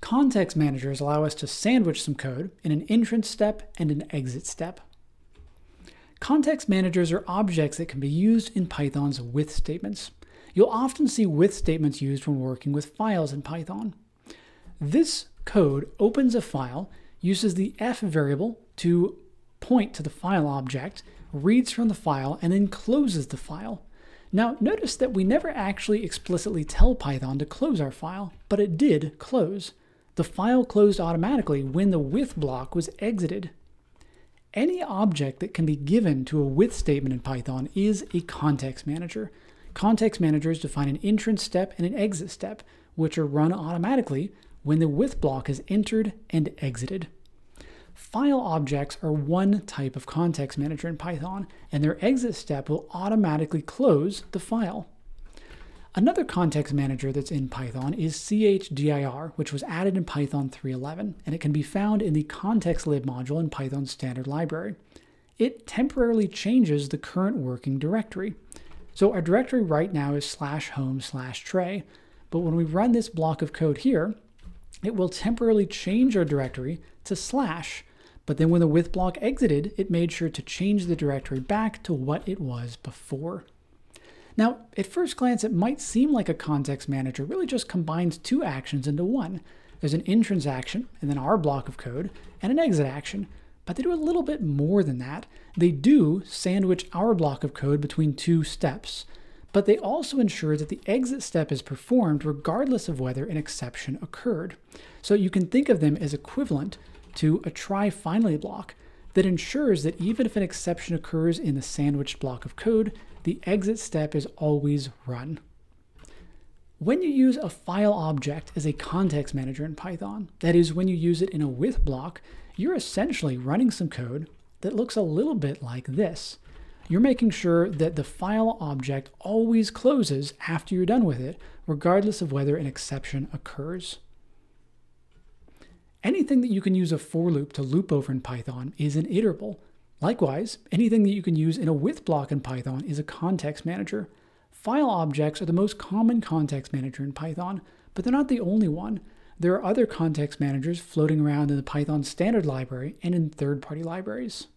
Context managers allow us to sandwich some code in an entrance step and an exit step. Context managers are objects that can be used in Python's with statements. You'll often see with statements used when working with files in Python. This code opens a file, uses the f variable to point to the file object, reads from the file, and then closes the file. Now, notice that we never actually explicitly tell Python to close our file, but it did close. The file closed automatically when the with block was exited. Any object that can be given to a with statement in Python is a context manager. Context managers define an entrance step and an exit step, which are run automatically when the with block is entered and exited. File objects are one type of context manager in Python, and their exit step will automatically close the file. Another context manager that's in Python is chdir, which was added in Python 3.11, and it can be found in the context-lib module in Python's standard library. It temporarily changes the current working directory. So our directory right now is /home/tray, but when we run this block of code here, it will temporarily change our directory to /, but then when the with block exited, it made sure to change the directory back to what it was before. Now, at first glance, it might seem like a context manager really just combines two actions into one. There's an entrance action, and then our block of code, and an exit action, but they do a little bit more than that. They do sandwich our block of code between two steps, but they also ensure that the exit step is performed regardless of whether an exception occurred. So you can think of them as equivalent to a try finally block that ensures that even if an exception occurs in the sandwiched block of code, the exit step is always run. When you use a file object as a context manager in Python, that is when you use it in a with block, you're essentially running some code that looks a little bit like this. You're making sure that the file object always closes after you're done with it, regardless of whether an exception occurs. Anything that you can use a for loop to loop over in Python is an iterable. Likewise, anything that you can use in a with block in Python is a context manager. File objects are the most common context manager in Python, but they're not the only one. There are other context managers floating around in the Python standard library and in third-party libraries.